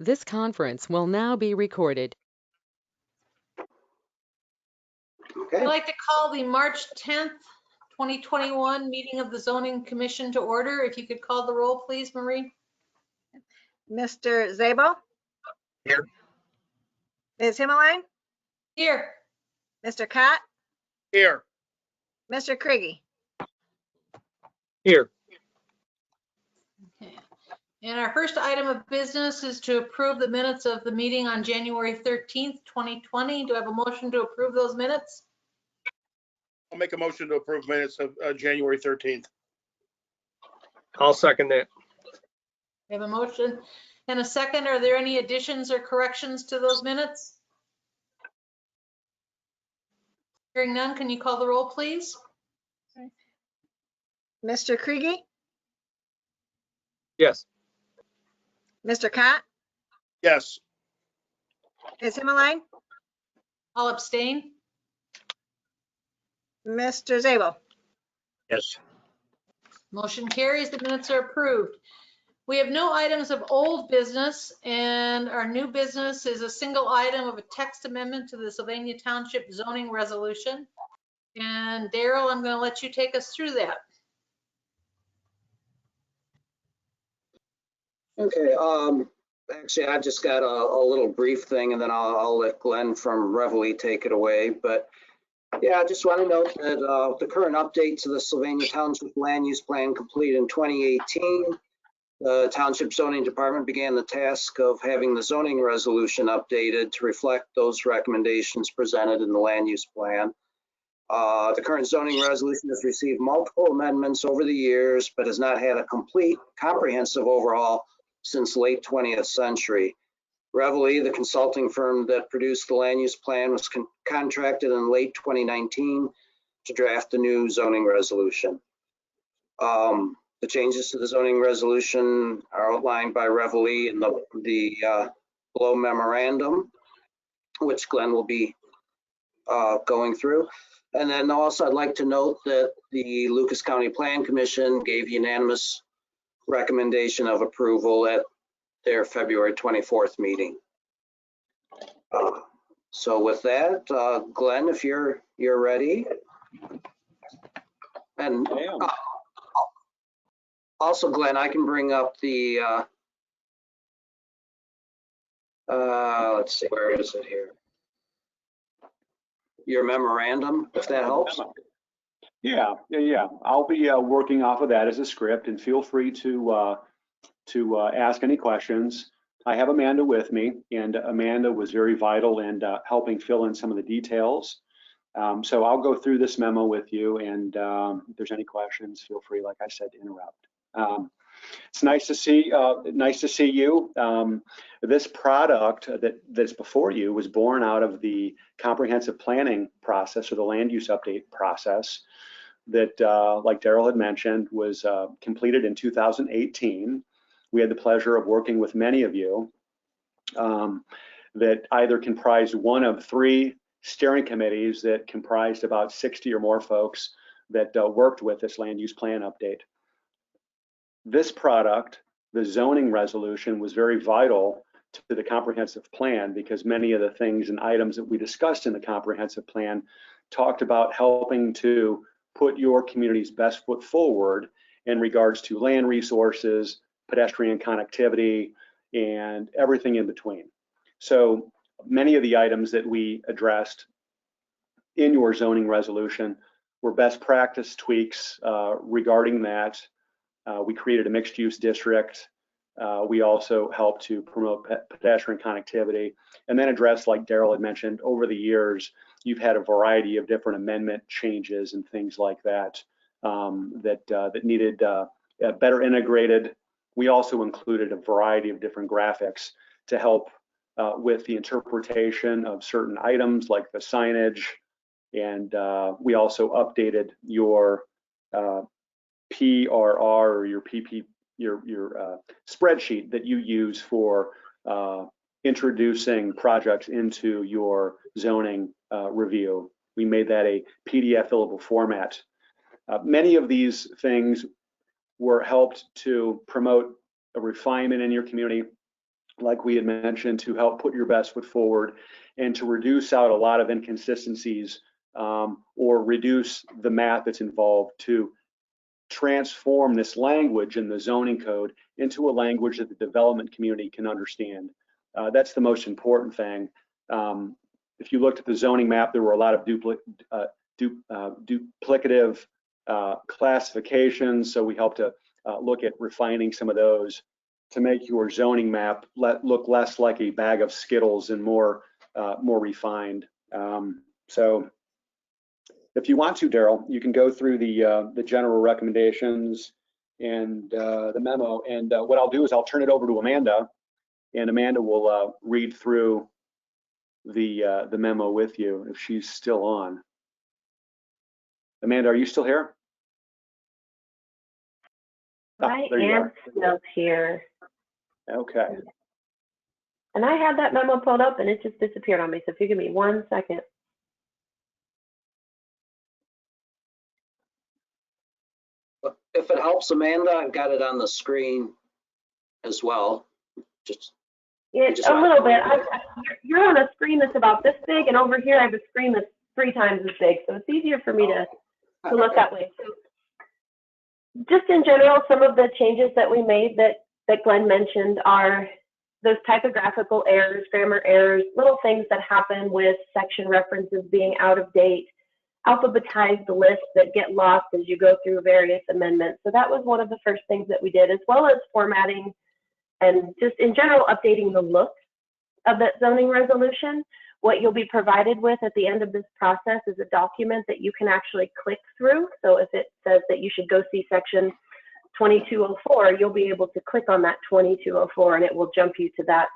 This conference will now be recorded. Okay. I'd like to call the March 10th, 2021 meeting of the Zoning Commission to order. If you could call the roll, please, Marie. Mr. Zabel? Here. Ms. Himmeline? Here. Mr. Cott? Here. Mr. Krigi? Here. Okay. And our first item of business is to approve the minutes of the meeting on January 13th, 2020. Do I have a motion to approve those minutes? I'll make a motion to approve minutes of January 13th. I'll second that. We have a motion and a second. Are there any additions or corrections to those minutes? Hearing none, can you call the roll, please? Mr. Krigi? Yes. Mr. Cott? Yes. Ms. Himmeline? I'll abstain. Mr. Zabel? Yes. Motion carries. The minutes are approved. We have no items of old business, and our new business is a single item of a text amendment to the Sylvania Township zoning resolution. And Daryl, I'm going to let you take us through that. Okay, actually, I just got a little brief thing, and then I'll let Glenn from Reveille take it away. But yeah, I just want to note that the current update to the Sylvania Township Land Use Plan completed in 2018. The Township Zoning Department began the task of having the zoning resolution updated to reflect those recommendations presented in the land use plan. The current zoning resolution has received multiple amendments over the years, but has not had a complete, comprehensive overhaul since late 20th century. Reveille, the consulting firm that produced the land use plan, was contracted in late 2019 to draft the new zoning resolution. The changes to the zoning resolution are outlined by Reveille in the below memorandum, which Glenn will be going through. And then also I'd like to note that the Lucas County Plan Commission gave unanimous recommendation of approval at their February 24th meeting. So with that, Glenn, if you're ready. And also, Glenn, I can bring up the, let's see, where is it here? Your memorandum, if that helps. Yeah. I'll be working off of that as a script, and feel free to ask any questions. I have Amanda with me, and Amanda was very vital in helping fill in some of the details. So I'll go through this memo with you, and if there's any questions, feel free, like I said, to interrupt. It's nice to see you. This product that's before you was born out of the comprehensive planning process, or the land use update process, that, like Daryl had mentioned, was completed in 2018. We had the pleasure of working with many of you that either comprised one of three steering committees that comprised about 60 or more folks that worked with this land use plan update. This product, the zoning resolution, was very vital to the comprehensive plan, because many of the things and items that we discussed in the comprehensive plan talked about helping to put your community's best foot forward in regards to land resources, pedestrian connectivity, and everything in between. So many of the items that we addressed in your zoning resolution were best practice tweaks regarding that. We created a mixed use district. We also helped to promote pedestrian connectivity, and then address, like Daryl had mentioned, over the years, you've had a variety of different amendment changes and things like that that needed better integrated. We also included a variety of different graphics to help with the interpretation of certain items like the signage, and we also updated your PRR, or your PP, your spreadsheet that you use for introducing projects into your zoning review. We made that a PDF fillable format. Many of these things were helped to promote a refinement in your community like we had mentioned, to help put your best foot forward and to reduce out a lot of inconsistencies or reduce the math that's involved, to transform this language in the zoning code into a language that the development community can understand. That's the most important thing. If you looked at the zoning map, there were a lot of duplicative classifications, so we helped to look at refining some of those to make your zoning map look less like a bag of Skittles and more refined. So if you want to, Daryl, you can go through the general recommendations and the memo. And what I'll do is I'll turn it over to Amanda, and Amanda will read through the memo with you if she's still on. Amanda, are you still here? I there you am are. still here. Okay. And I had that memo pulled up and it just disappeared on me. So if you give me 1 second. If it helps, Amanda, I've got it on the screen as well. Just A little bit. You're on a screen that's about this big, and over here I have a screen that's 3 times as big. So it's easier for me to look that way. So just in general, some of the changes that we made that Glenn mentioned are those typographical errors, grammar errors, little things that happen with section references being out of date, alphabetized lists that get lost as you go through various amendments. So that was one of the first things that we did, as well as formatting and just in general updating the look of that zoning resolution. What you'll be provided with at the end of this process is a document that you can actually click through. So if it says that you should go see section 2204, you'll be able to click on that 2204 and it will jump you to that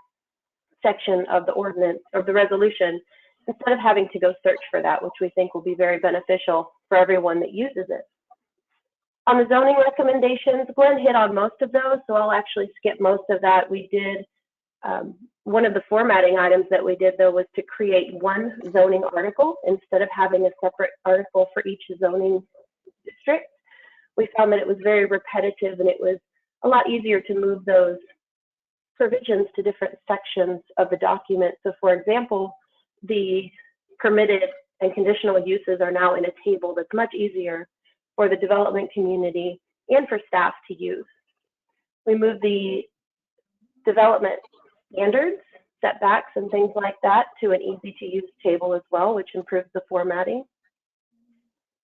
section of the ordinance or the resolution, instead of having to go search for that, which we think will be very beneficial for everyone that uses it. On the zoning recommendations, Glenn hit on most of those, so I'll actually skip most of that. We did, one of the formatting items that we did though was to create one zoning article instead of having a separate article for each zoning district. We found that it was very repetitive and it was a lot easier to move those provisions to different sections of the document. So for example, the permitted and conditional uses are now in a table that's much easier for the development community and for staff to use. We moved the development standards, setbacks, and things like that to an easy-to-use table as well, which improves the formatting.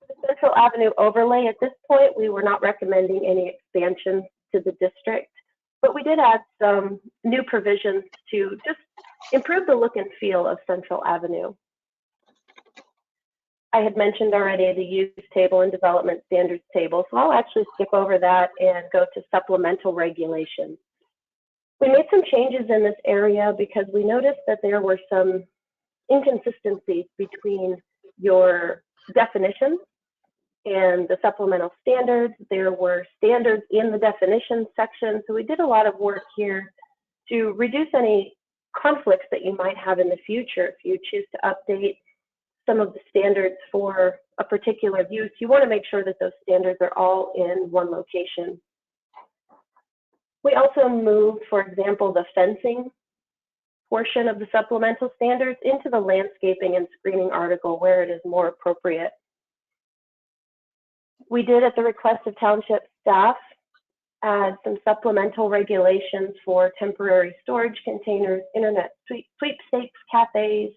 The Central Avenue overlay, at this point, we were not recommending any expansion to the district, but we did add some new provisions to just improve the look and feel of Central Avenue. I had mentioned already the use table and development standards table, so I'll actually skip over that and go to supplemental regulation. We made some changes in this area because we noticed that there were some inconsistencies between your definitions and the supplemental standards. There were standards in the definitions section, so we did a lot of work here to reduce any conflicts that you might have in the future. If you choose to update some of the standards for a particular use, you want to make sure that those standards are all in one location. We also moved, for example, the fencing portion of the supplemental standards into the landscaping and screening article where it is more appropriate. We did, at the request of Township staff, add some supplemental regulations for temporary storage containers, internet sweepstakes, cafes,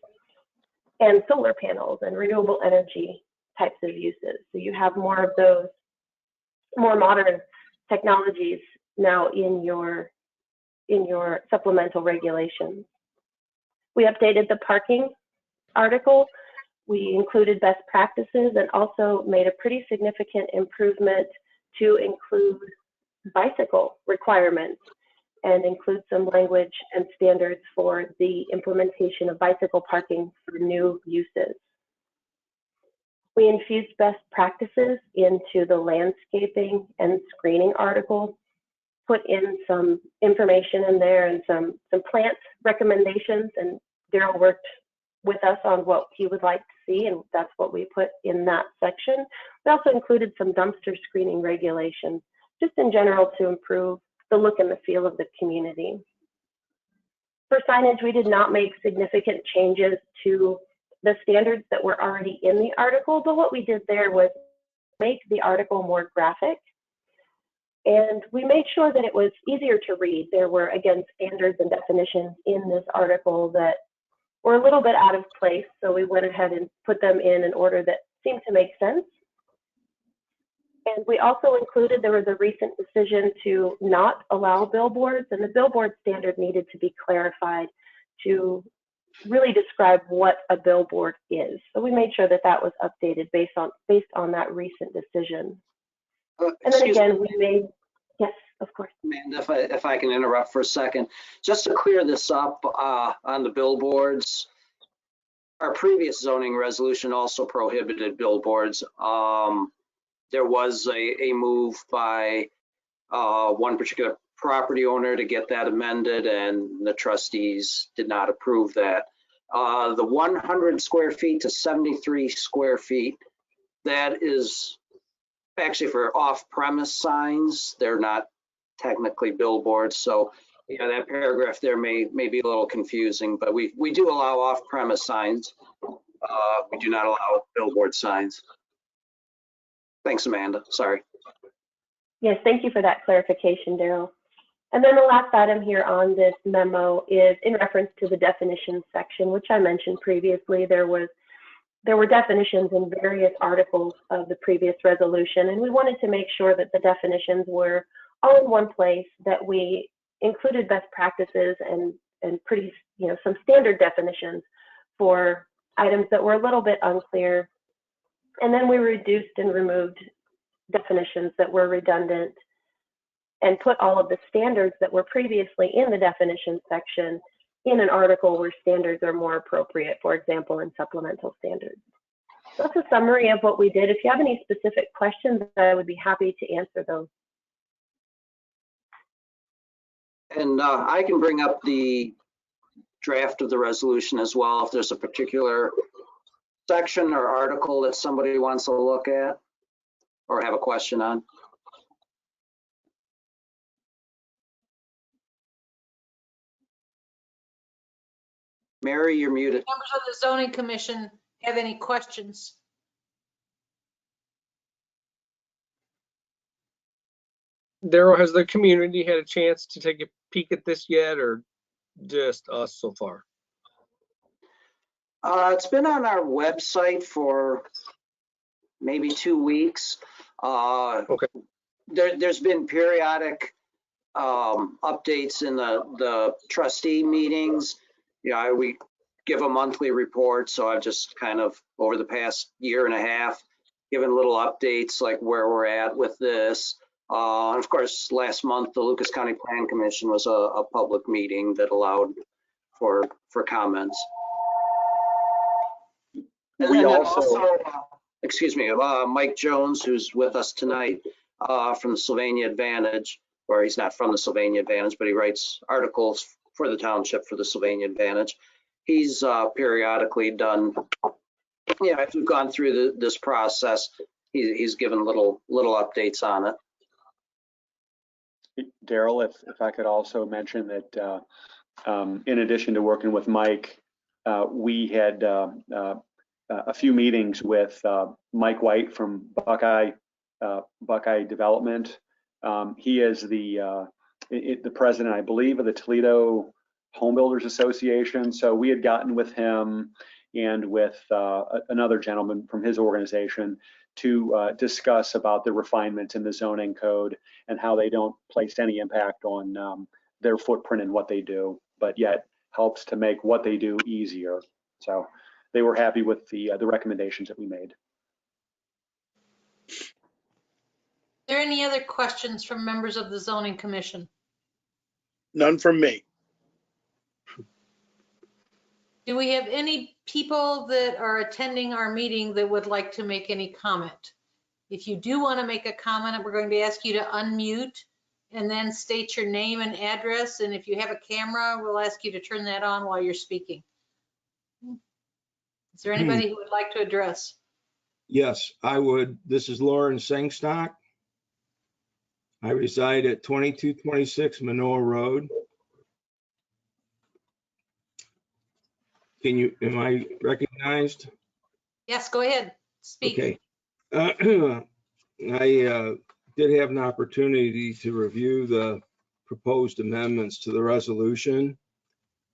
and solar panels and renewable energy types of uses. So you have more of those more modern technologies now in your supplemental regulations. We updated the parking article. We included best practices and also made a pretty significant improvement to include bicycle requirements and include some language and standards for the implementation of bicycle parking for new uses. We infused best practices into the landscaping and screening article, put in some information in there and some plant recommendations, and Daryl worked with us on what he would like to see, and that's what we put in that section. We also included some dumpster screening regulations, just in general to improve the look and the feel of the community. For signage, we did not make significant changes to the standards that were already in the article, but what we did there was make the article more graphic. And we made sure that it was easier to read. There were, again, standards and definitions in this article that were a little bit out of place, so we went ahead and put them in an order that seemed to make sense. And we also included, there was a recent decision to not allow billboards, and the billboard standard needed to be clarified to really describe what a billboard is. So we made sure that that was updated based on that recent decision. And then Excuse again, me, we made, yes, of course. Amanda, if I can interrupt for a second, just to clear this up on the billboards. Our previous zoning resolution also prohibited billboards. There was a move by one particular property owner to get that amended, and the trustees did not approve that. The 100 square feet to 73 square feet, that is actually for off-premise signs. They're not technically billboards, so yeah, that paragraph there may be a little confusing, but we do allow off-premise signs. We do not allow billboard signs. Thanks, Amanda. Sorry. Yes, thank you for that clarification, Daryl. And then the last item here on this memo is in reference to the definitions section, which I mentioned previously. There were definitions in various articles of the previous resolution, and we wanted to make sure that the definitions were all in one place, that we included best practices and pretty, some standard definitions for items that were a little bit unclear. And then we reduced and removed definitions that were redundant and put all of the standards that were previously in the definition section in an article where standards are more appropriate, for example, in supplemental standards. So that's a summary of what we did. If you have any specific questions, I would be happy to answer those. And I can bring up the draft of the resolution as well if there's a particular section or article that somebody wants to look at or have a question on. Mary, you're muted. Members of the zoning commission have any questions? Daryl, has the community had a chance to take a peek at this yet, or just us so far? It's been on our website for maybe 2 weeks. Okay. There's been periodic updates in the trustee meetings. We give a monthly report, so I've just kind of over the past year and a half given little updates like where we're at with this. And of course, last month the Lucas County Plan Commission was a public meeting that allowed for comments. And We then also excuse me, Mike Jones, who's with us tonight from the Sylvania Advantage, or he's not from the Sylvania Advantage, but he writes articles for the township for the Sylvania Advantage. He's periodically done, as we've gone through this process, he's given little updates on it. Daryl, if I could also mention that in addition to working with Mike, we had a few meetings with Mike White from Buckeye Development. He is the president, I believe, of the Toledo Home Builders Association. So we had gotten with him and with another gentleman from his organization to discuss about the refinements in the zoning code and how they don't place any impact on their footprint and what they do, but yet helps to make what they do easier. So they were happy with the recommendations that we made. Are there any other questions from members of the zoning commission? None from me. Do we have any people that are attending our meeting that would like to make any comment? If you do want to make a comment, we're going to ask you to unmute and then state your name and address. And if you have a camera, we'll ask you to turn that on while you're speaking. Is there anybody who would like to address? Yes, I would. This is Lauren Sangstock. I reside at 2226 Manoa Road. am I recognized? Yes, go ahead, speak. Okay. I did have an opportunity to review the proposed amendments to the resolution.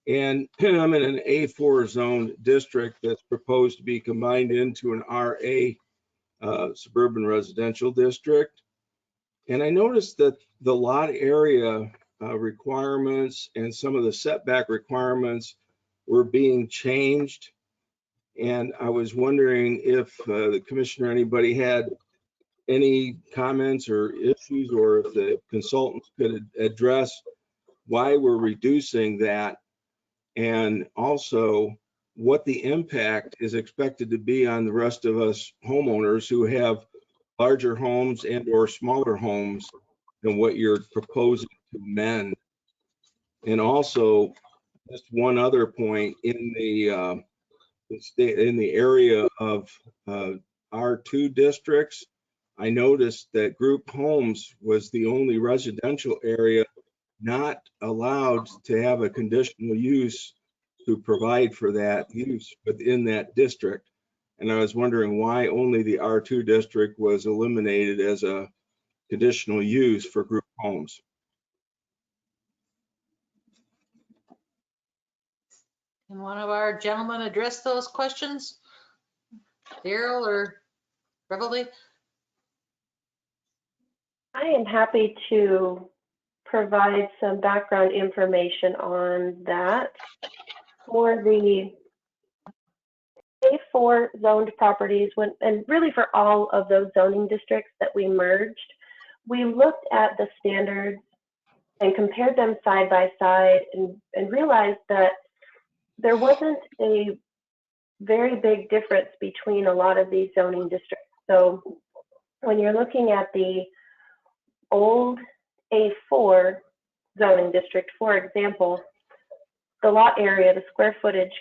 And I'm in an A4 zone district that's proposed to be combined into an RA suburban residential district. And I noticed that the lot area requirements and some of the setback requirements were being changed. And I was wondering if the commissioner or anybody had any comments or issues, or if the consultants could address why we're reducing that, and also what the impact is expected to be on the rest of us homeowners who have larger homes and or smaller homes than what you're proposing to amend. And also, just one other point, in the area of R2 districts, I noticed that group homes was the only residential area not allowed to have a conditional use to provide for that use within that district. And I was wondering why only the R2 district was eliminated as a conditional use for group homes. Can one of our gentlemen address those questions? Daryl or Beverly? I am happy to provide some background information on that. For the A4 zoned properties, and really for all of those zoning districts that we merged, we looked at the standards and compared them side by side and realized that there wasn't a very big difference between a lot of these zoning districts. So when you're looking at the old A4 zoning district, for example, the lot area, the square footage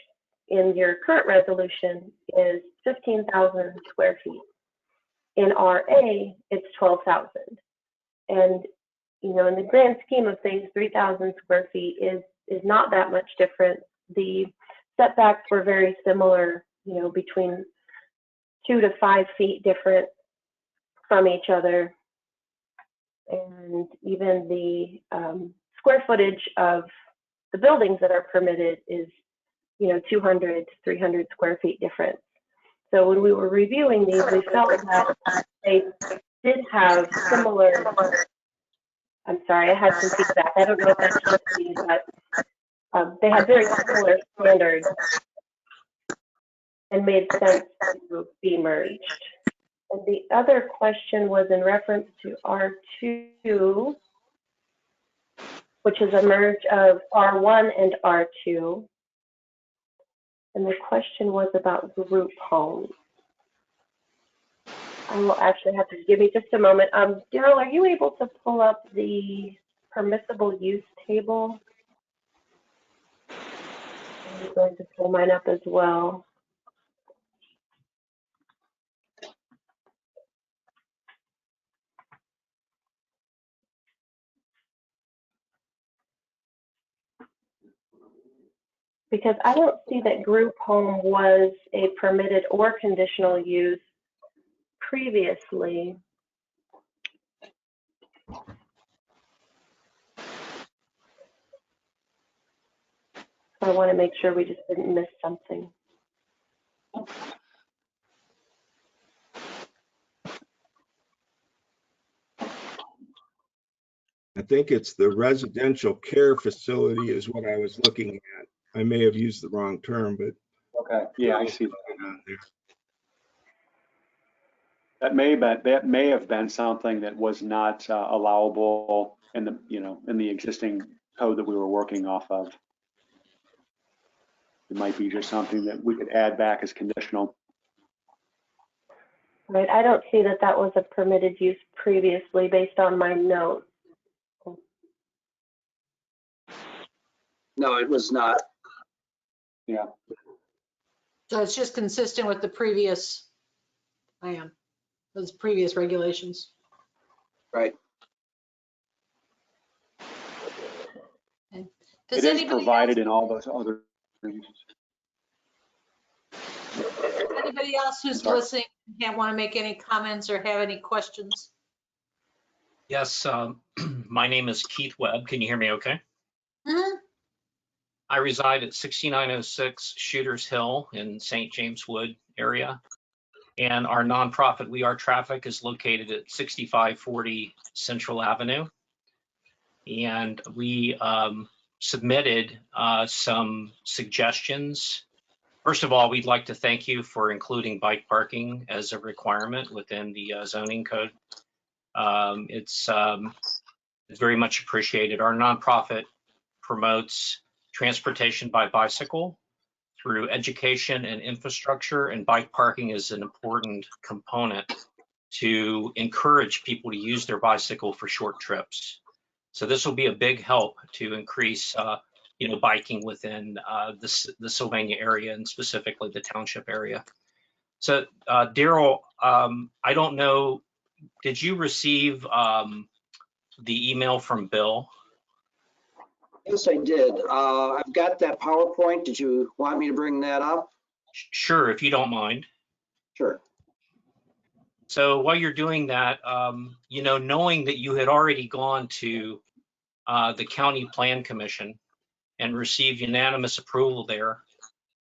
in your current resolution is 15,000 square feet. In RA, it's 12,000. And, you know, in the grand scheme of things, 3,000 square feet is not that much different. The setbacks were very similar, you know, between 2 to 5 feet different from each other. And even the square footage of the buildings that are permitted is, you know, 200, 300 square feet different. So when we were reviewing these, we felt that they did have similar, I'm sorry, I had some feedback. I don't know if that's just me, but they had very similar standards and made sense to be merged. And the other question was in reference to R2, which is a merge of R1 and R2. And the question was about group homes. I will actually have to give me just a moment. Daryl, are you able to pull up the permissible use table? I'm going to pull mine up as well. Because I don't see that group home was a permitted or conditional use previously. I want to make sure we just didn't miss something. I think it's the residential care facility is what I was looking at. I may have used the wrong term, but Okay, yeah, I see. on there. That may have been something that was not allowable in the, you know, in the existing code that we were working off of. It might be just something that we could add back as conditional. Right, I don't see that that was a permitted use previously based on my notes. No, it was not. Yeah. So it's just consistent with the previous plan, those previous regulations. Right. Okay. It is provided in all those other uses. Anybody else who's listening can't want to make any comments or have any questions? Yes, my name is Keith Webb. Can you hear me okay? Mhm. I reside at 6906 Shooters Hill in St. James Wood area. And our nonprofit, We Are Traffic, is located at 6540 Central Avenue. And we submitted some suggestions. First of all, we'd like to thank you for including bike parking as a requirement within the zoning code. It's very much appreciated. Our nonprofit promotes transportation by bicycle through education and infrastructure, and bike parking is an important component to encourage people to use their bicycle for short trips. So this will be a big help to increase biking within the Sylvania area, and specifically the township area. So Daryl, I don't know, did you receive the email from Bill? Yes, I did. I've got that PowerPoint. Did you want me to bring that up? Sure, if you don't mind. Sure. So while you're doing that, knowing that you had already gone to the County Plan Commission and received unanimous approval there,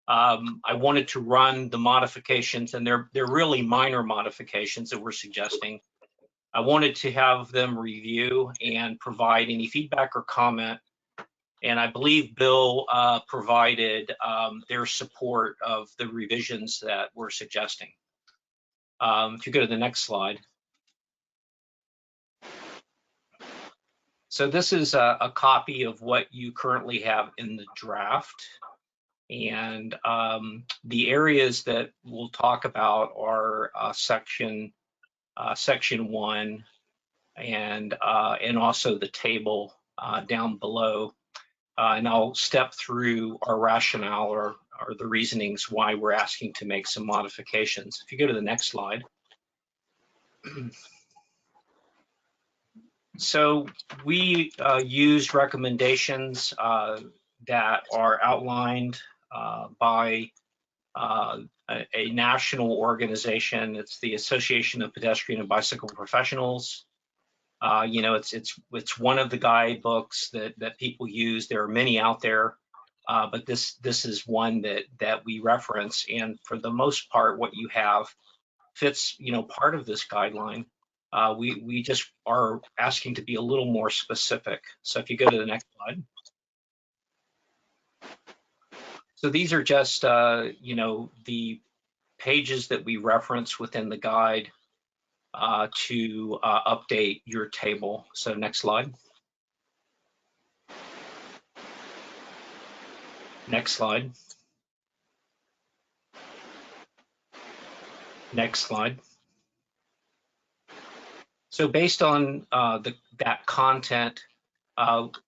I wanted to run the modifications, and they're really minor modifications that we're suggesting. I wanted to have them review and provide any feedback or comment. And I believe Bill provided their support of the revisions that we're suggesting. If you go to the next slide. So this is a copy of what you currently have in the draft. And the areas that we'll talk about are section 1 and also the table down below. And I'll step through our rationale or the reasonings why we're asking to make some modifications. If you go to the next slide. So we used recommendations that are outlined by a national organization. It's the Association of Pedestrian and Bicycle Professionals. It's one of the guidebooks that people use. There are many out there, but this is one that we reference. And for the most part, what you have fits part of this guideline. We just are asking to be a little more specific. So if you go to the next slide. So these are just the pages that we reference within the guide to update your table. So next slide. Next slide. Next slide. So based on that content,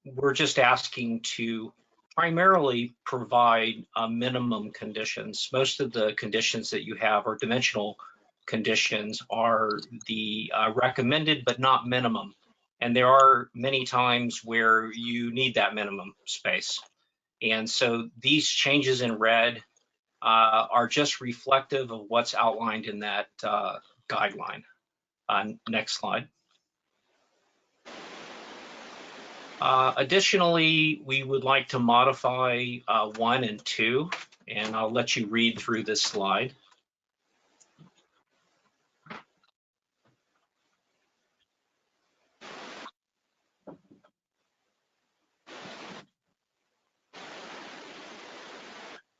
we're just asking to primarily provide minimum conditions. Most of the conditions that you have are dimensional conditions, are the recommended but not minimum. And there are many times where you need that minimum space. And so these changes in red are just reflective of what's outlined in that guideline. Next slide. Additionally, we would like to modify 1 and 2, and I'll let you read through this slide.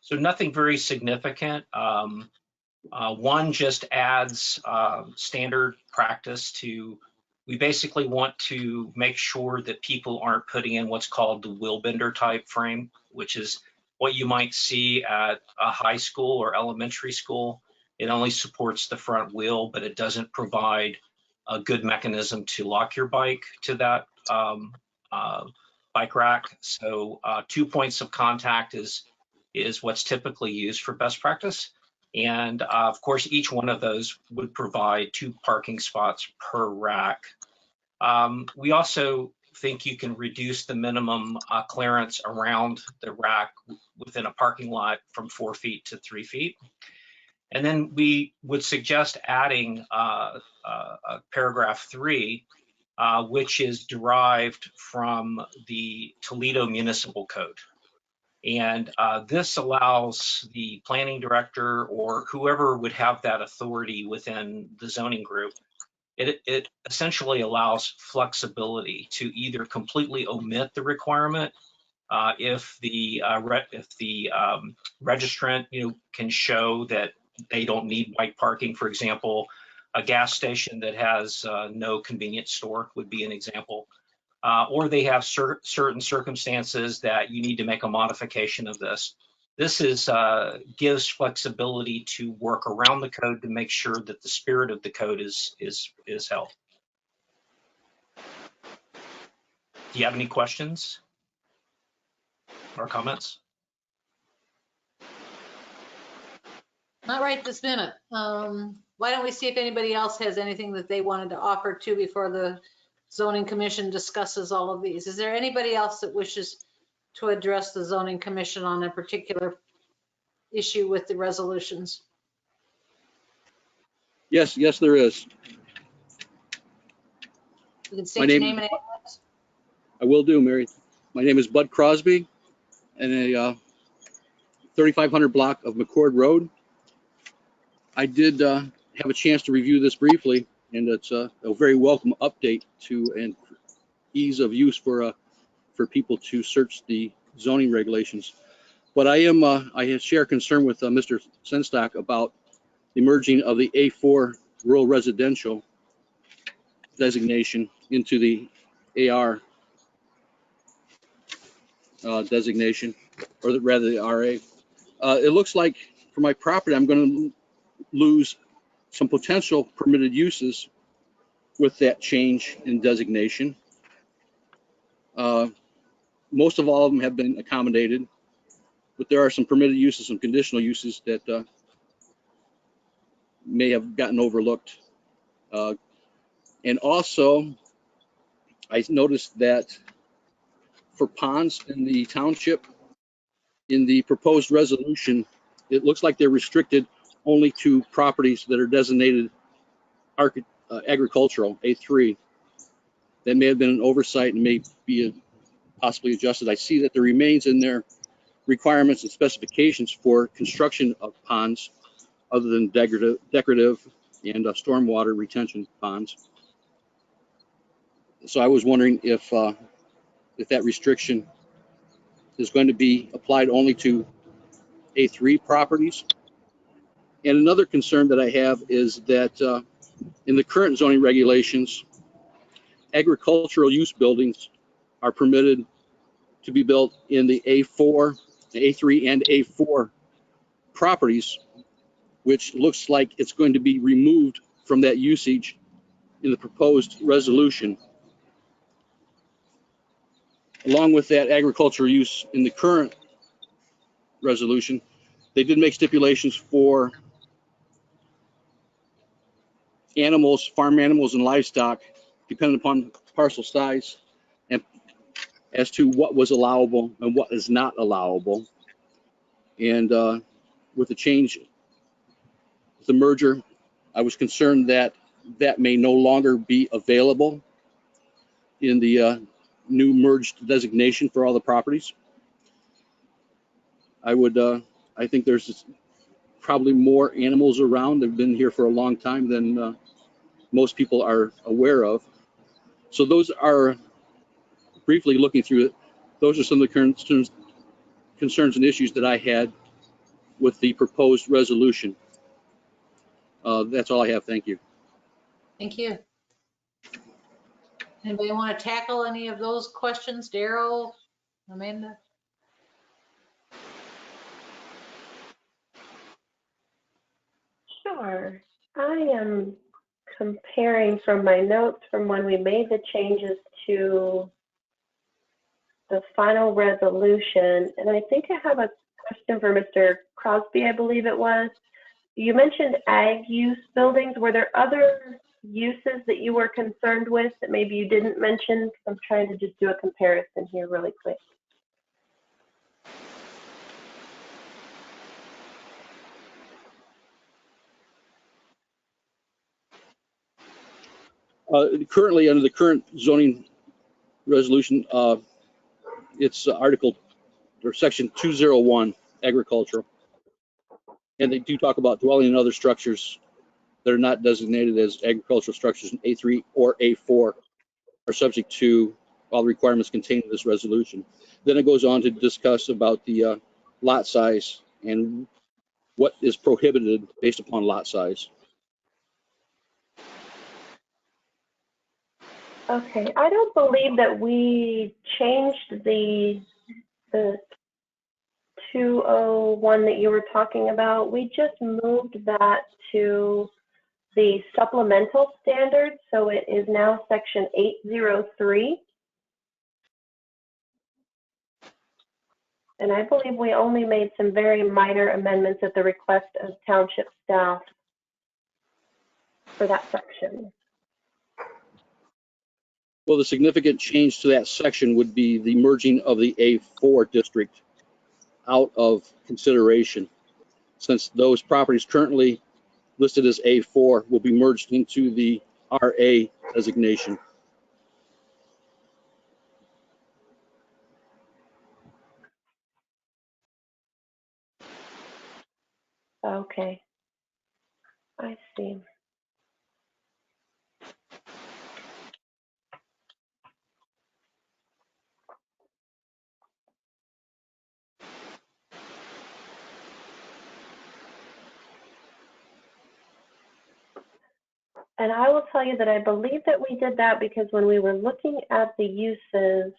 So nothing very significant. 1 just adds standard practice to, we basically want to make sure that people aren't putting in what's called the wheel bender type frame, which is what you might see at a high school or elementary school. It only supports the front wheel, but it doesn't provide a good mechanism to lock your bike to that bike rack. So 2 points of contact is what's typically used for best practice. And of course, each one of those would provide 2 parking spots per rack. We also think you can reduce the minimum clearance around the rack within a parking lot from 4 feet to 3 feet. And then we would suggest adding paragraph 3, which is derived from the Toledo Municipal Code. And this allows the planning director or whoever would have that authority within the zoning group, it essentially allows flexibility to either completely omit the requirement if the registrant, can show that they don't need bike parking. For example, a gas station that has no convenience store would be an example. Or they have certain circumstances that you need to make a modification of this. This gives flexibility to work around the code to make sure that the spirit of the code is held. Do you have any questions or comments? Not right this minute. Why don't we see if anybody else has anything that they wanted to offer to before the zoning commission discusses all of these? Is there anybody else that wishes to address the zoning commission on a particular issue with the resolutions? Yes, there is. You can state your name and address. I will do, Mary. My name is Bud Crosby, and a 3500 block of McCord Road. I did have a chance to review this briefly, and it's a very welcome update to and ease of use for people to search the zoning regulations. But I share concern with Mr. Senstock about the merging of the A4 rural residential designation into the AR designation, or rather the RA. It looks like for my property, I'm going to lose some potential permitted uses with that change in designation. Most of all of them have been accommodated, but there are some permitted uses, some conditional uses that may have gotten overlooked. And also, I noticed that for ponds in the township, in the proposed resolution, it looks like they're restricted only to properties that are designated agricultural, A3. That may have been an oversight and may be possibly adjusted. I see that there remains in their requirements and specifications for construction of ponds other than decorative and stormwater retention ponds. So I was wondering if that restriction is going to be applied only to A3 properties. And another concern that I have is that in the current zoning regulations, agricultural use buildings are permitted to be built in the A4, the A3 and A4 properties, which looks like it's going to be removed from that usage in the proposed resolution. Along with that agricultural use in the current resolution, they did make stipulations for animals, farm animals and livestock, depending upon parcel size, and as to what was allowable and what is not allowable. And with the change, the merger, I was concerned that that may no longer be available in the new merged designation for all the properties. I think there's probably more animals around. They've been here for a long time than most people are aware of. So those are, briefly looking through it, those are some of the concerns and issues that I had with the proposed resolution. That's all I have. Thank you. Thank you. Anybody want to tackle any of those questions? Daryl, Amanda? Sure. I am comparing from my notes from when we made the changes to the final resolution, and I think I have a question for Mr. Crosby, I believe it was. You mentioned ag use buildings. Were there other uses that you were concerned with that maybe you didn't mention? I'm trying to just do a comparison here really quick. Currently, under the current zoning resolution, it's Article or Section 201, agricultural. And they do talk about dwelling and other structures that are not designated as agricultural structures in A3 or A4 are subject to all the requirements contained in this resolution. Then it goes on to discuss about the lot size and what is prohibited based upon lot size. Okay, I don't believe that we changed the 201 that you were talking about. We just moved that to the supplemental standard, so it is now section 803. And I believe we only made some very minor amendments at the request of township staff for that section. Well, the significant change to that section would be the merging of the A4 district out of consideration, since those properties currently listed as A4 will be merged into the RA designation. Okay, I see. And I will tell you that I believe that we did that because when we were looking at the uses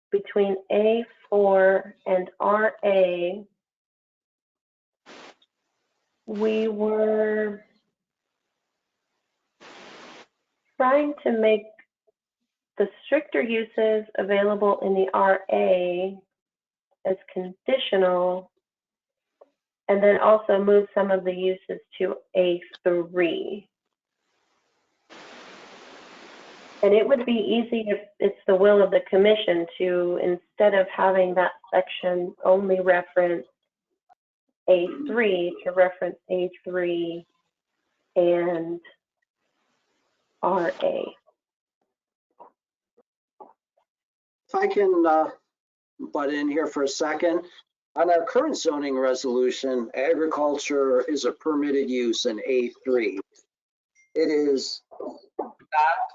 between A4 and RA, we were trying to make the stricter uses available in the RA as conditional, and then also move some of the uses to A3. And it would be easy if it's the will of the commission to, instead of having that section only reference A3, to reference A3 and RA. If I can butt in here for a second. On our current zoning resolution, agriculture is a permitted use in A3. It is not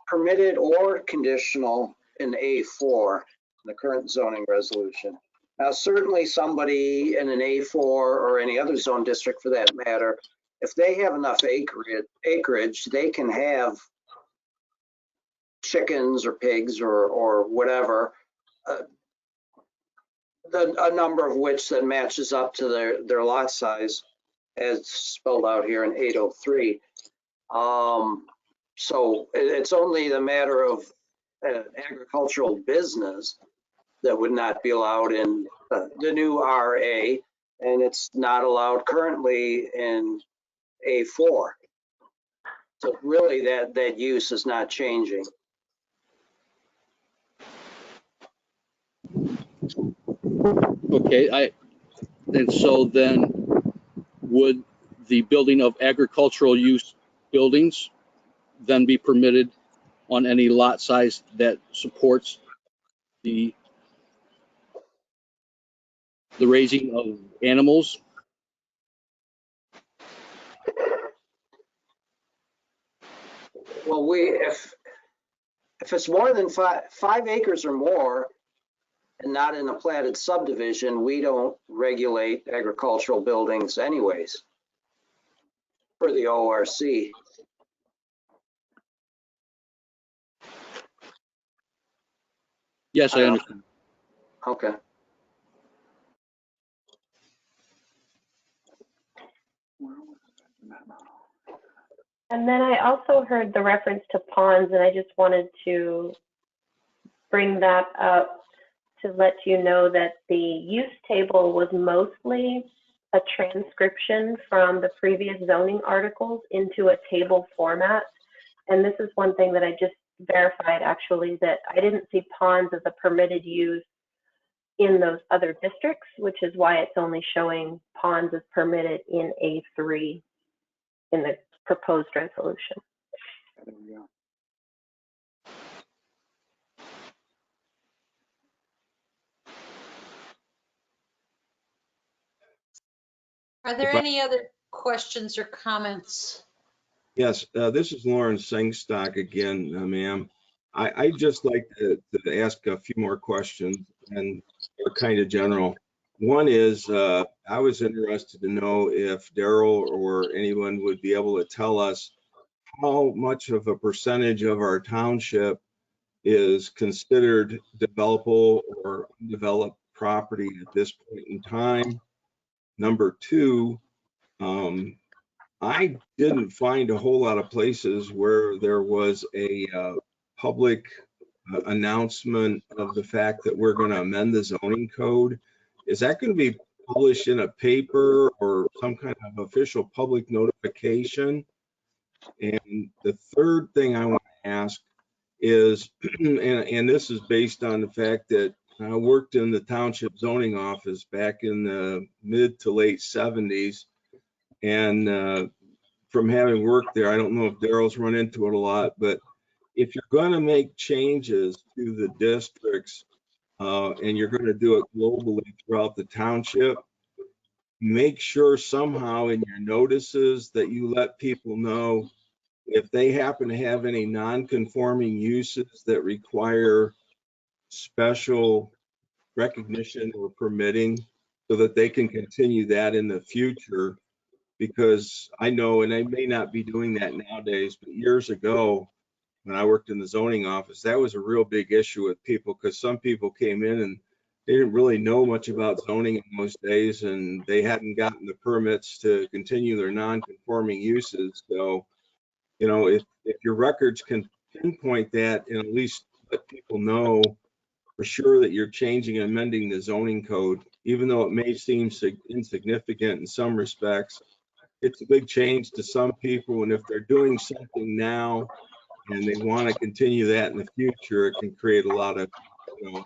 permitted or conditional in A4, the current zoning resolution. Now, certainly somebody in an A4 or any other zone district for that matter, if they have enough acreage, they can have chickens or pigs or whatever, a number of which then matches up to their lot size as spelled out here in 803. So it's only the matter of agricultural business that would not be allowed in the new RA, and it's not allowed currently in A4. So really that use is not changing. Okay, and so then would the building of agricultural use buildings then be permitted on any lot size that supports the raising of animals? Well, if it's more than 5 acres or more and not in a platted subdivision, we don't regulate agricultural buildings anyways for the ORC. Yes, I understand. Okay. And then I also heard the reference to ponds, and I just wanted to bring that up to let you know that the use table was mostly a transcription from the previous zoning articles into a table format. And this is one thing that I just verified actually, that I didn't see ponds as a permitted use in those other districts, which is why it's only showing ponds as permitted in A3 in the proposed resolution. Are there If I- any other questions or comments? Yes, this is Lauren Singstock again, ma'am. I'd just like to ask a few more questions, and they're kind of general. One is, I was interested to know if Daryl or anyone would be able to tell us how much of a percentage of our township is considered developable or undeveloped property at this point in time. Number two, I didn't find a whole lot of places where there was a public announcement of the fact that we're going to amend the zoning code. Is that going to be published in a paper or some kind of official public notification? And the third thing I want to ask is, and this is based on the fact that I worked in the township zoning office back in the mid to late 70s. And from having worked there, I don't know if Daryl's run into it a lot, but if you're going to make changes to the districts and you're going to do it globally throughout the township, make sure somehow in your notices that you let people know if they happen to have any non-conforming uses that require special recognition or permitting so that they can continue that in the future. Because I know, and I may not be doing that nowadays, but years ago, when I worked in the zoning office, that was a real big issue with people because some people came in and they didn't really know much about zoning in those days, and they hadn't gotten the permits to continue their non-conforming uses. So, you know, if your records can pinpoint that and at least let people know for sure that you're changing and amending the zoning code, even though it may seem insignificant in some respects, it's a big change to some people. And if they're doing something now and they want to continue that in the future, it can create a lot of, you know,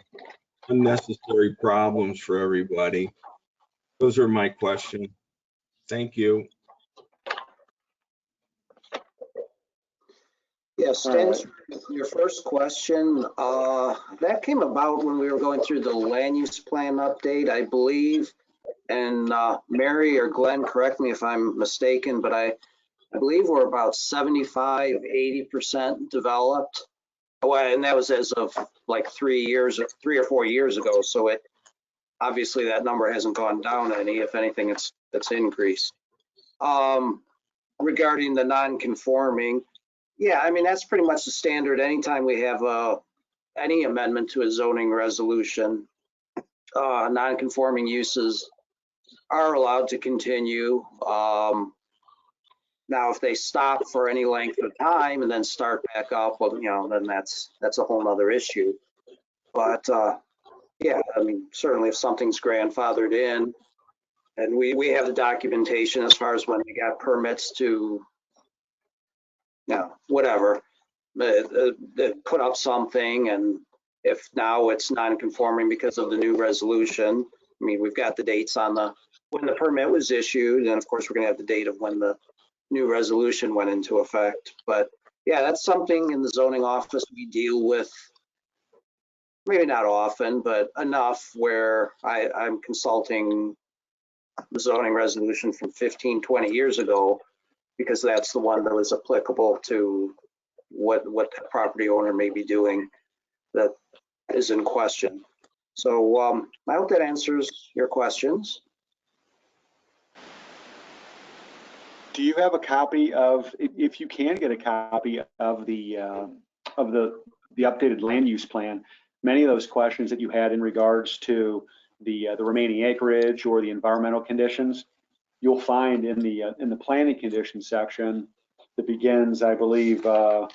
unnecessary problems for everybody. Those are my questions. Thank you. Yes, to answer your first question, that came about when we were going through the land use plan update, I believe. And Mary or Glenn, correct me if I'm mistaken, but I believe we're about 75, 80% developed. Well, and that was as of like 3 or 4 years ago. So it obviously that number hasn't gone down any. If anything, it's increased. Regarding the non-conforming, yeah, I mean, that's pretty much the standard. Anytime we have any amendment to a zoning resolution, non-conforming uses are allowed to continue. Now, if they stop for any length of time and then start back up, well, you know, then that's a whole nother issue. But yeah, I mean, certainly if something's grandfathered in, and we have the documentation as far as when they got permits to, you know, whatever, put up something, and if now it's non-conforming because of the new resolution, I mean, we've got the dates on when the permit was issued, and of course we're going to have the date of when the new resolution went into effect. But yeah, that's something in the zoning office we deal with, maybe not often, but enough where I'm consulting the zoning resolution from 15, 20 years ago, because that's the one that was applicable to what the property owner may be doing that is in question. So I hope that answers your questions. Do you have a copy of, if you can get a copy of the updated land use plan? Many of those questions that you had in regards to the remaining acreage or the environmental conditions, you'll find in the planning conditions section that begins, I believe, the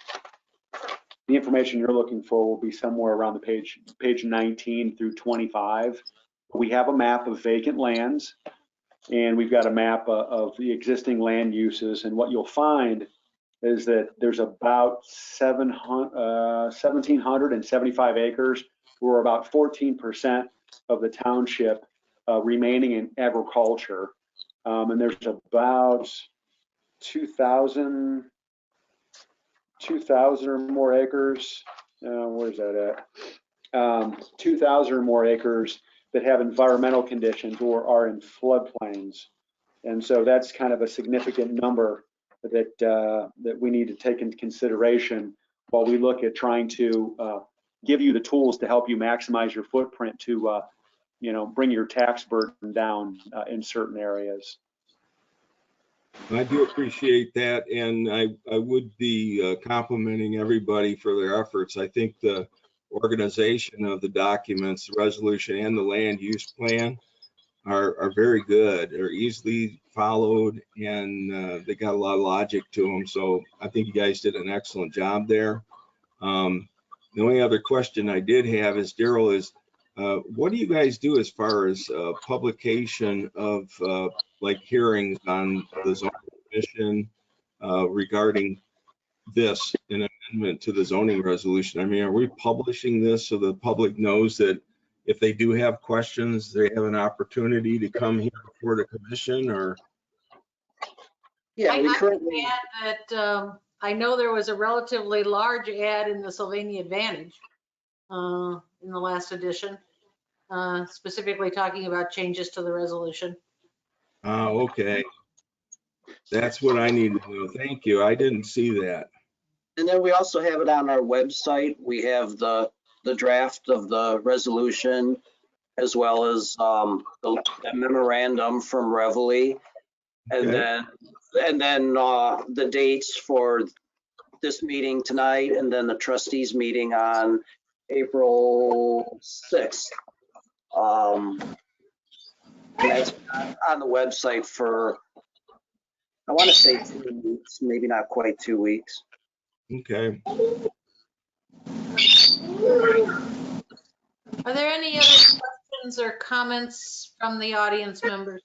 information you're looking for will be somewhere around the page 19 through 25. We have a map of vacant lands, and we've got a map of the existing land uses. And what you'll find is that there's about 1,775 acres, or about 14% of the township remaining in agriculture. And there's about 2,000 or more acres. Where's that at? 2,000 or more acres that have environmental conditions or are in floodplains. And so that's kind of a significant number that we need to take into consideration while we look at trying to give you the tools to help you maximize your footprint to, bring your tax burden down in certain areas. I do appreciate that, and I would be complimenting everybody for their efforts. I think the organization of the documents, the resolution, and the land use plan are very good. They're easily followed, and they got a lot of logic to them. So I think you guys did an excellent job there. The only other question I did have is, Daryl, is what do you guys do as far as publication of like hearings on the zoning commission regarding this, an amendment to the zoning resolution? I mean, are we publishing this so the public knows that if they do have questions, they have an opportunity to come here before the commission? Or Yeah, we I currently, add that I know there was a relatively large ad in the Sylvania Advantage in the last edition, specifically talking about changes to the resolution. okay. That's what I need to know. Thank you. I didn't see that. and then we also have it on our website. We have the draft of the resolution, as well as the memorandum from Reveille, and Okay. then the dates for this meeting tonight, and then the trustees meeting on April 6th. And that's on the website for, I want to say 2 weeks, maybe not quite 2 weeks. Okay. Are there any other questions or comments from the audience members?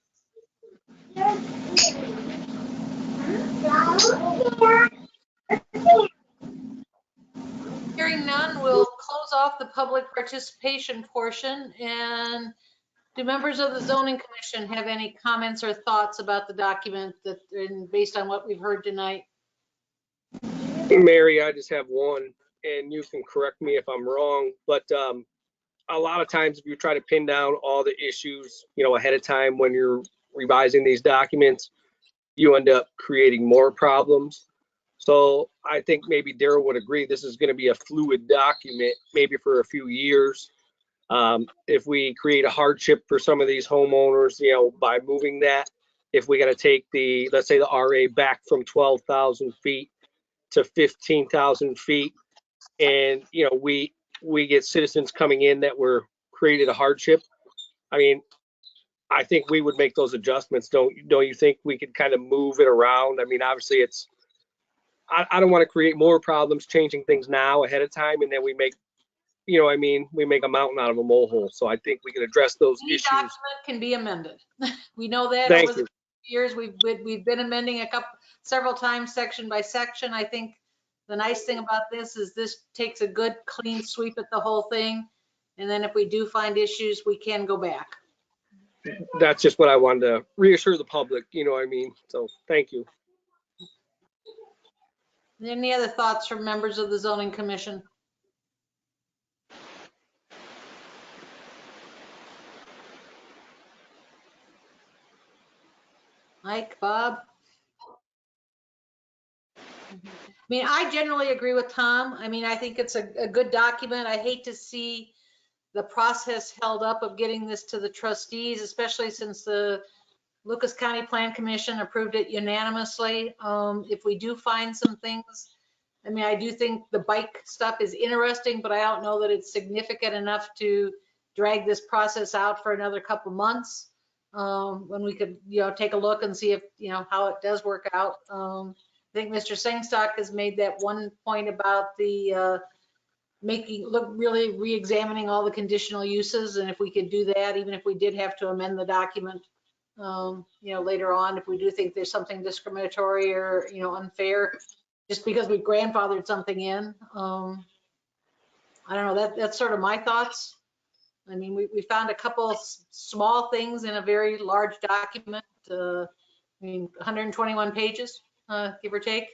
Hearing none, we'll close off the public participation portion. And do members of the zoning commission have any comments or thoughts about the document that, based on what we've heard tonight? Mary, I just have one, and you can correct me if I'm wrong, but a lot of times if you try to pin down all the issues, ahead of time when you're revising these documents, you end up creating more problems. So I think maybe Daryl would agree this is going to be a fluid document, maybe for a few years. If we create a hardship for some of these homeowners, by moving that, if we got to take let's say the RA back from 12,000 feet to 15,000 feet, and we get citizens coming in that were created a hardship. I mean, I think we would make those adjustments. Don't you think we could kind of move it around? I mean, obviously I don't want to create more problems changing things now ahead of time, and then we make, we make a mountain out of a molehill. So I think we can address those Any issues. document can be amended. We know that Thank over you. the years we've been amending several times, section by section. I think the nice thing about this is this takes a good clean sweep at the whole thing. And then if we do find issues, we can go back. That's just what I wanted to reassure the public, what I mean? So thank you. Any other thoughts from members of the zoning commission? Mike, Bob? I mean, I generally agree with Tom. I mean, I think it's a good document. I hate to see the process held up of getting this to the trustees, especially since the Lucas County Plan Commission approved it unanimously. If we do find some things, I mean, I do think the bike stuff is interesting, but I don't know that it's significant enough to drag this process out for another couple months. When we could, take a look and see if, how it does work out. I think Mr. Sengstock has made that one point about the really re-examining all the conditional uses, and if we could do that, even if we did have to amend the document, later on, if we do think there's something discriminatory or unfair, just because we grandfathered something in. I don't know. That's sort of my thoughts. I mean, we found a couple small things in a very large document. I mean, 121 pages, give or take.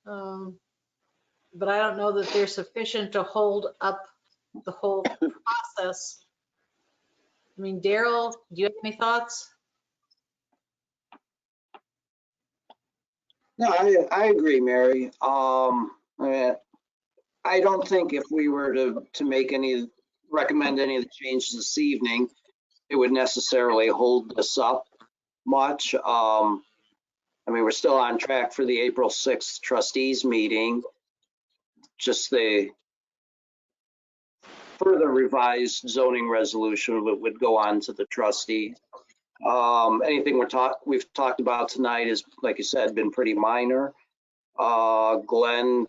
But I don't know that they're sufficient to hold up the whole process. I mean, Daryl, do you have any thoughts? No, I agree, Mary. I don't think if we were to recommend any of the changes this evening, it would necessarily hold this up much. I mean, we're still on track for the April 6th trustees meeting. Just the further revised zoning resolution would go on to the trustees. Anything we've talked about tonight is, like you said, been pretty minor. Glenn,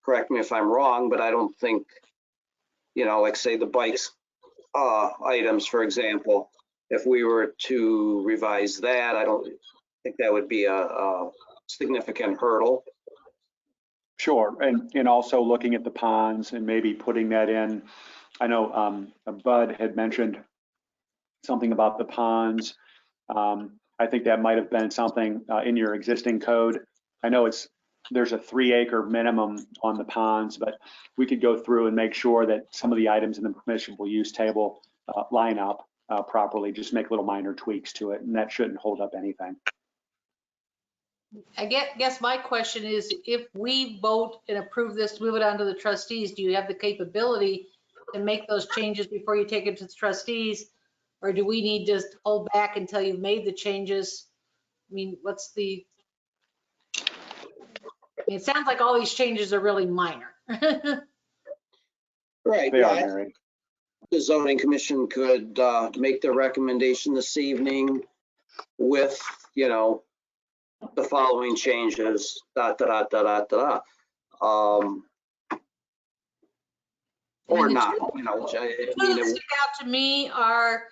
correct me if I'm wrong, but I don't think, like say the bikes items, for example, if we were to revise that, I don't think that would be a significant hurdle. Sure, and also looking at the ponds and maybe putting that in. I know Bud had mentioned something about the ponds. I think that might have been something in your existing code. I know there's a 3-acre minimum on the ponds, but we could go through and make sure that some of the items in the permissible use table line up properly, just make little minor tweaks to it, and that shouldn't hold up anything. I guess my question is, if we vote and approve this, move it on to the trustees, do you have the capability to make those changes before you take it to the trustees? Or do we need to hold back until you've made the changes? I mean, it sounds like all these changes are really minor. Right. They are, Mary. The zoning commission could make their recommendation this evening with, the following changes, Or not, which I The two mean, that stick out to me are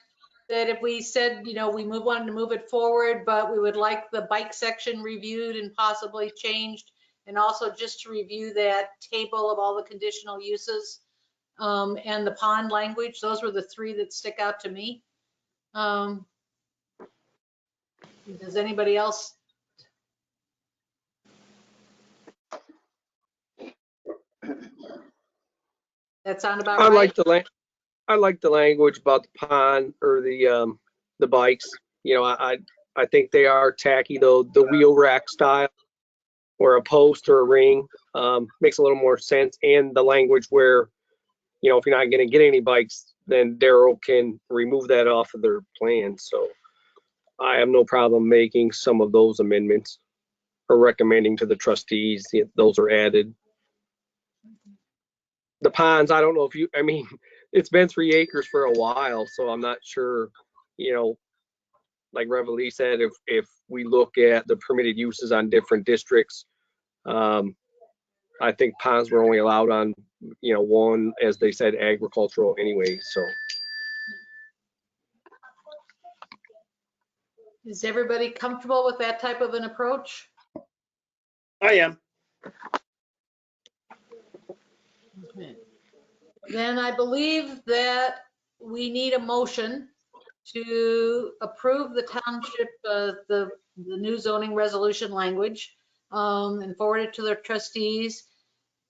that if we said, we wanted to move it forward, but we would like the bike section reviewed and possibly changed, and also just to review that table of all the conditional uses and the pond language. Those were the 3 that stick out to me. Does anybody else? That sound about I right? like the language about the pond or the bikes. I think they are tacky though. The wheel rack style or a post or a ring makes a little more sense. And the language where, if you're not going to get any bikes, then Darrell can remove that off of their plan. So I have no problem making some of those amendments or recommending to the trustees if those are added. The ponds, I don't know if it's been 3 acres for a while, so I'm not sure, like Reveille said, if we look at the permitted uses on different districts, I think ponds were only allowed on, one, as they said, agricultural anyway, so. Is everybody comfortable with that type of an approach? I am. Okay. Then I believe that we need a motion to approve the township, the new zoning resolution language, and forward it to the trustees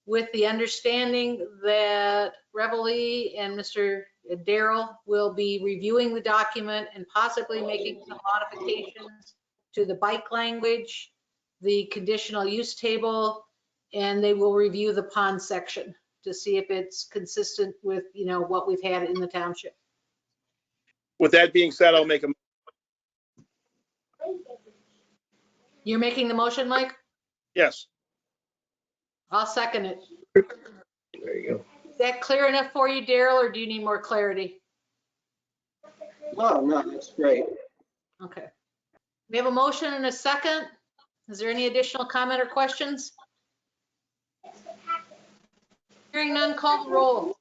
with the understanding that Reveille and Mr. Darrell will be reviewing the document and possibly making some modifications to the bike language, the conditional use table, and they will review the pond section to see if it's consistent with, what we've had in the township. With that being said, I'll make a, You're making the motion, Mike? yes. I'll second it. There you go. Is that clear enough for you, Darrell, or do you need more clarity? no, that's great. Okay. We have a motion and a second. Is there any additional comment or questions? Hearing none, call the roll.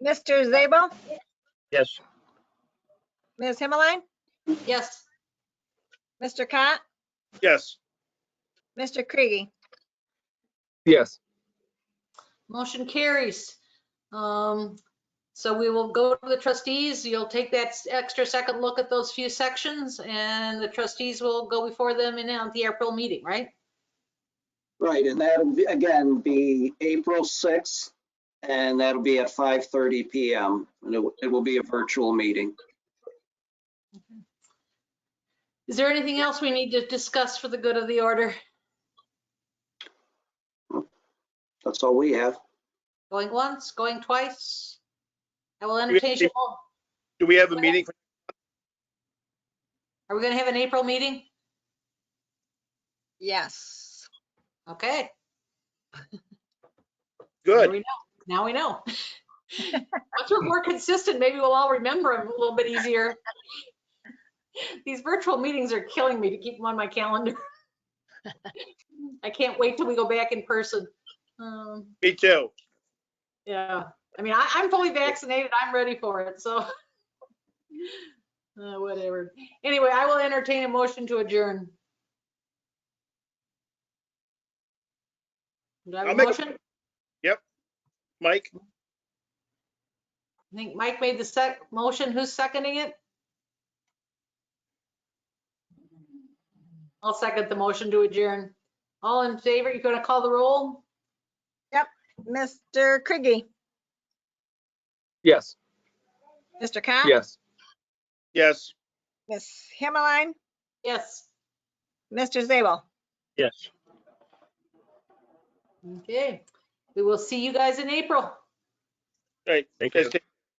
Mr. Zabel, Yes. Ms. Himmeline, Yes. Mr. Cott, Yes. Mr. Kriege. Yes. Motion carries. So we will go to the trustees. You'll take that extra second look at those few sections, and the trustees will go before them in the April meeting, right? Right, and that'll be, again, be April 6th, and that'll be at 5:30 p.m. And it will be a virtual meeting. Is there anything else we need to discuss for the good of the order? That's all we have. Going once, going twice? I will entertain you all. Do we have a meeting? Are we gonna have an April meeting? Yes. Okay. Good. Now we know. Once we're more consistent, maybe we'll all remember them a little bit easier. These virtual meetings are killing me to keep them on my calendar. I can't wait till we go back in person. Me too. Yeah, I mean, I'm fully vaccinated. I'm ready for it, so whatever. Anyway, I will entertain a motion to adjourn. Do I have I'll a make a- motion? Yep. Mike? I think Mike made the motion. Who's seconding it? I'll second the motion to adjourn. All in favor? You gonna call the roll? Mr. Krigi, Yes. Mr. Cott? Yes. Yes. Ms. Himmeline, Yes. Mr. Zabel. Yes. Okay. We will see you guys in April. Right. Thank you. Stay